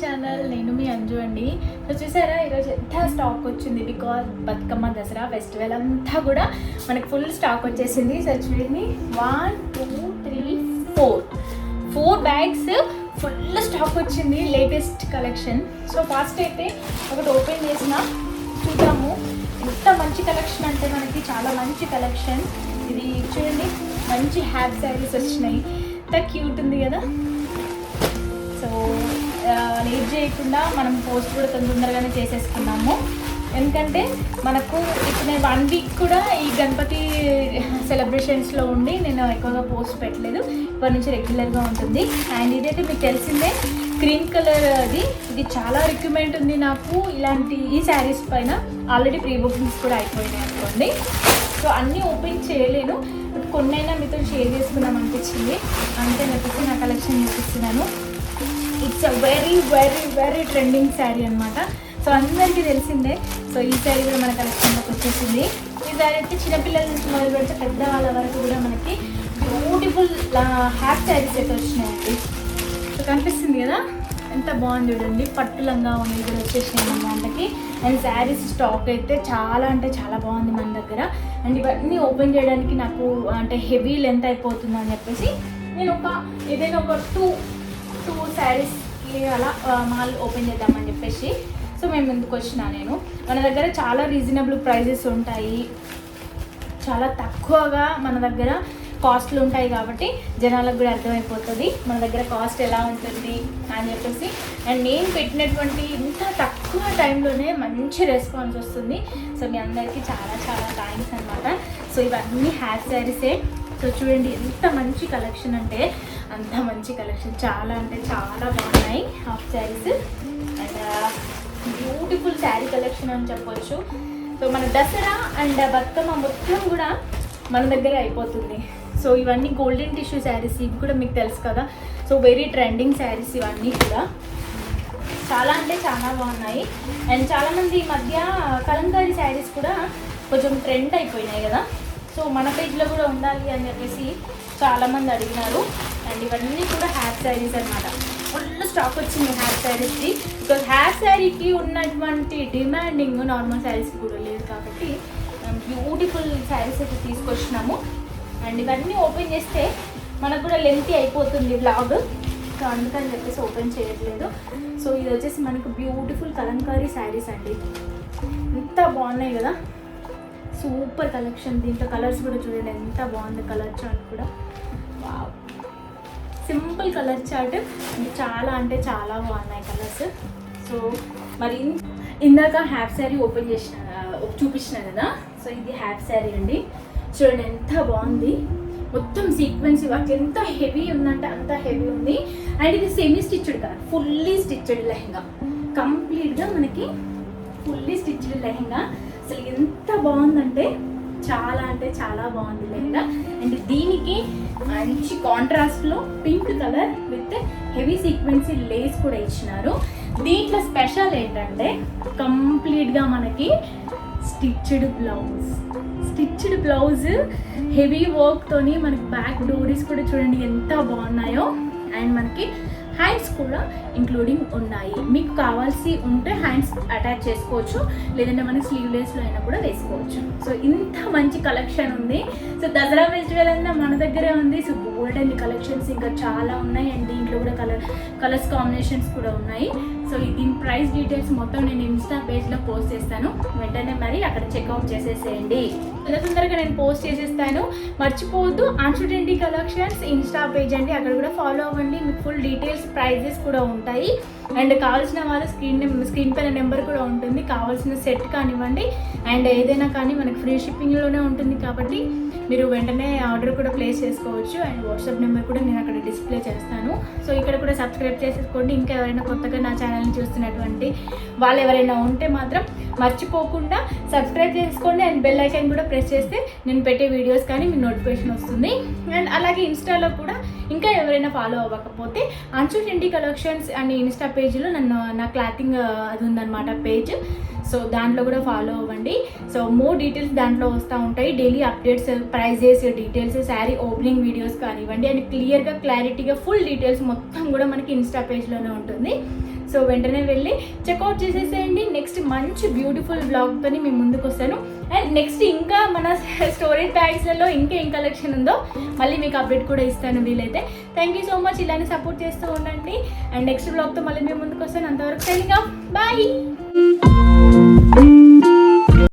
Channel. నేను మీ అంజు అండి. So చూసారా ఈరోజు ఎంత స్టాక్ వచ్చింది, బికాజ్ బతుకమ్మ దసరా ఫెస్టివల్ అంతా కూడా మనకు ఫుల్ స్టాక్ వచ్చేసింది. సో చూడండి 1 2 3 4 బ్యాగ్స్ ఫుల్ స్టాక్ వచ్చింది, లేటెస్ట్ కలెక్షన్. సో ఫాస్ట్ అయితే ఒకటి ఓపెన్ చేసిన చూద్దాము. ఎంత మంచి కలెక్షన్ అంటే మనకి చాలా మంచి కలెక్షన్. ఇది చూడండి, మంచి హ్యాప్ శారీస్ వచ్చినాయి. ఎంత క్యూట్ ఉంది కదా. సో లేట్ చేయకుండా మనం పోస్ట్ కూడా తొందరగానే చేసేసుకున్నాము, ఎందుకంటే మనకు ఇప్పుడు నేను 1 వీక్ కూడా ఈ గణపతి సెలబ్రేషన్స్లో ఉండి నేను ఎక్కువగా పోస్ట్ పెట్టలేదు. ఇప్పటి నుంచి రెగ్యులర్గా ఉంటుంది. అండ్ ఇదైతే మీకు తెలిసిందే, క్రీమ్ కలర్. ఇది చాలా రిక్వైర్మెంట్ ఉంది నాకు ఇలాంటి ఈ శారీస్ పైన. ఆల్రెడీ ప్రీ బుకింగ్స్ కూడా అయిపోయినాయి అనుకోండి. సో అన్నీ ఓపెన్ చేయలేను, బట్ కొన్నైనా మీతో షేర్ చేసుకుందాం అనిపించింది, అంతే చెప్పేసి నా కలెక్షన్ చూపిస్తున్నాను. It's a very very very trending sari అనమాట. సో అందరికీ తెలిసిందే. సో ఈ శారీ కూడా మన కలెక్షన్లోకి వచ్చేసింది. ఈ శారీ అయితే చిన్నపిల్లల నుంచి మొదలు పెడితే పెద్దవాళ్ళ వరకు కూడా మనకి బ్యూటిఫుల్ హ్యాప్ శారీస్ అయితే వచ్చినాయండి. సో కనిపిస్తుంది కదా, ఎంత బాగుంది చూడండి. పట్టు లంగా ఉంది కూడా వచ్చేసినాయి మన దాంట్లోకి. అండ్ శారీస్ స్టాక్ అయితే చాలా అంటే చాలా బాగుంది మన దగ్గర. అండ్ ఇవన్నీ ఓపెన్ చేయడానికి నాకు అంటే హెవీ లెంత్ అయిపోతుంది అని చెప్పేసి నేను ఏదైనా ఒక టూ శారీస్కి అలా మాల్ ఓపెన్ చేద్దామని చెప్పేసి సో మేము ముందుకు వచ్చినా. నేను మన దగ్గర చాలా రీజనబుల్ ప్రైజెస్ ఉంటాయి, చాలా తక్కువగా మన దగ్గర కాస్ట్లు ఉంటాయి, కాబట్టి జనాలకు కూడా అర్థమైపోతుంది మన దగ్గర కాస్ట్ ఎలా ఉంటుంది అని చెప్పేసి. అండ్ నేను పెట్టినటువంటి ఇంత తక్కువ టైంలోనే మంచి రెస్పాన్స్ వస్తుంది. సో మీ అందరికీ చాలా చాలా థ్యాంక్స్ అనమాట. సో ఇవన్నీ హ్యాప్ శారీసే. సో చూడండి ఎంత మంచి కలెక్షన్ అంటే అంత మంచి కలెక్షన్, చాలా అంటే చాలా బాగున్నాయి half saris. And beautiful sari collection అని చెప్పొచ్చు. సో మన దసరా అండ్ బతుకమ్మ మొత్తం కూడా మన దగ్గర అయిపోతుంది. సో ఇవన్నీ గోల్డెన్ టిష్యూ శారీస్, ఇవి కూడా మీకు తెలుసు కదా. సో వెరీ ట్రెండింగ్ శారీస్ ఇవన్నీ కూడా చాలా అంటే చాలా బాగున్నాయి. అండ్ చాలామంది ఈ మధ్య కలంకారీ శారీస్ కూడా కొంచెం ట్రెండ్ అయిపోయినాయి కదా. సో మన పేజ్లో కూడా ఉండాలి అని చెప్పేసి చాలామంది అడిగినారు. అండ్ ఇవన్నీ కూడా హ్యాప్ శారీస్ అనమాట. ఫుల్ స్టాక్ వచ్చింది హ్యాప్ శారీస్కి, బికాజ్ హ్యాప్ శారీకి ఉన్నటువంటి డిమాండింగ్ నార్మల్ శారీస్కి కూడా లేదు, కాబట్టి బ్యూటిఫుల్ శారీస్ అయితే తీసుకొచ్చినాము. అండ్ ఇవన్నీ ఓపెన్ చేస్తే మనకు కూడా లెంతీ అయిపోతుంది వ్లాగ్, సో అందుకని చెప్పేసి ఓపెన్ చేయట్లేదు. సో ఇది వచ్చేసి మనకు బ్యూటిఫుల్ కలంకారీ శారీస్ అండి. ఎంత బాగున్నాయి కదా, సూపర్ కలెక్షన్. దీంట్లో కలర్స్ కూడా చూడండి ఎంత బాగుంది, కలర్ చార్ట్ కూడా వావ్, సింపుల్ కలర్ చార్ట్. చాలా అంటే చాలా బాగున్నాయి కలర్స్. సో మరి ఇందాక హ్యాప్ శారీ ఓపెన్ చేసిన చూపించిన కదా. సో ఇది హ్యాప్ శారీ అండి, చూడండి ఎంత బాగుంది. మొత్తం సీక్వెన్స్ వర్క్ ఎంత హెవీ ఉందంటే అంత హెవీ ఉంది. అండ్ ఇది సెమీ స్టిచ్డ్ కాదు, ఫుల్లీ స్టిచ్డ్ లెహంగా, కంప్లీట్గా మనకి ఫుల్లీ స్టిచ్డ్ లెహంగా. అసలు ఎంత బాగుందంటే చాలా అంటే చాలా బాగుంది లెహంగా. అండ్ దీనికి మంచి కాంట్రాస్ట్లో pink colour with heavy sequence lace కూడా ఇచ్చినారు. దీంట్లో స్పెషల్ ఏంటంటే కంప్లీట్గా మనకి స్టిచ్డ్ బ్లౌజ్ హెవీ వర్క్తోని మనకి బ్యాక్ డోరీస్ కూడా చూడండి ఎంత బాగున్నాయో. అండ్ మనకి హ్యాండ్స్ కూడా ఇంక్లూడింగ్ ఉన్నాయి. మీకు కావాల్సి ఉంటే హ్యాండ్స్ అటాచ్ చేసుకోవచ్చు, లేదంటే మనకి స్లీవ్లెస్లో అయినా కూడా వేసుకోవచ్చు. సో ఇంత మంచి కలెక్షన్ ఉంది. సో దసరా ఫెస్టివల్ అంతా మన దగ్గరే ఉంది. సో గోల్డ్ అండ్ కలెక్షన్స్ ఇంకా చాలా ఉన్నాయి. అండ్ దీంట్లో కూడా కలర్స్ కాంబినేషన్స్ కూడా ఉన్నాయి. సో దీని ప్రైస్ డీటెయిల్స్ మొత్తం నేను ఇన్స్టా పేజ్లో పోస్ట్ చేస్తాను, వెంటనే మరి అక్కడ చెక్అవుట్ చేసేసేయండి. తొందరగా నేను పోస్ట్ చేసేస్తాను. మర్చిపోవద్దు, Anju trendy collections Insta page అండి, అక్కడ కూడా ఫాలో అవ్వండి. మీకు ఫుల్ డీటెయిల్స్ ప్రైజెస్ కూడా ఉంటాయి. అండ్ కావాల్సిన వాళ్ళు స్క్రీన్ పైన నెంబర్ కూడా ఉంటుంది. కావాల్సిన సెట్ కానివ్వండి అండ్ ఏదైనా కానీ మనకి ఫ్రీ షిప్పింగ్లోనే ఉంటుంది, కాబట్టి మీరు వెంటనే ఆర్డర్ కూడా ప్లేస్ చేసుకోవచ్చు. అండ్ వాట్సాప్ నెంబర్ కూడా నేను అక్కడ డిస్ప్లే చేస్తాను. సో ఇక్కడ కూడా సబ్స్క్రైబ్ చేసేసుకోండి. ఇంకా ఎవరైనా కొత్తగా నా ఛానల్ని చూస్తున్నటువంటి వాళ్ళు ఎవరైనా ఉంటే మాత్రం మర్చిపోకుండా సబ్స్క్రైబ్ చేసుకోండి. అండ్ బెల్ ఐకాన్ కూడా ప్రెస్ చేస్తే నేను పెట్టే వీడియోస్ కానీ మీకు నోటిఫికేషన్ వస్తుంది. అండ్ అలాగే ఇన్స్టాలో కూడా ఇంకా ఎవరైనా ఫాలో అవ్వకపోతే Anju trendy collections and Insta పేజ్లో నా క్లాతింగ్ అది ఉందన్నమాట పేజ్. సో దాంట్లో కూడా ఫాలో అవ్వండి. సో మోర్ డీటెయిల్స్ దాంట్లో వస్తూ ఉంటాయి, daily updates, prizes, details, sari opening videos కానివ్వండి. అండ్ క్లియర్గా క్లారిటీగా ఫుల్ డీటెయిల్స్ మొత్తం కూడా మనకి ఇన్స్టా పేజ్లోనే ఉంటుంది. సో వెంటనే వెళ్ళి చెక్అవుట్ చేసేసేయండి. నెక్స్ట్ మంచి బ్యూటిఫుల్ బ్లాగ్తో మీ ముందుకు వస్తాను. అండ్ నెక్స్ట్ ఇంకా మన స్టోరేజ్ బ్యాగ్స్లలో ఇంకా ఏం కలెక్షన్ ఉందో మళ్ళీ మీకు అప్డేట్ కూడా ఇస్తాను వీలైతే. థ్యాంక్ యూ సో మచ్, ఇలానే సపోర్ట్ చేస్తూ ఉండండి. అండ్ నెక్స్ట్ బ్లాగ్తో మళ్ళీ మీ ముందుకు వస్తాను. అంతవరకు సైనింగ్ ఆఫ్, బాయ్.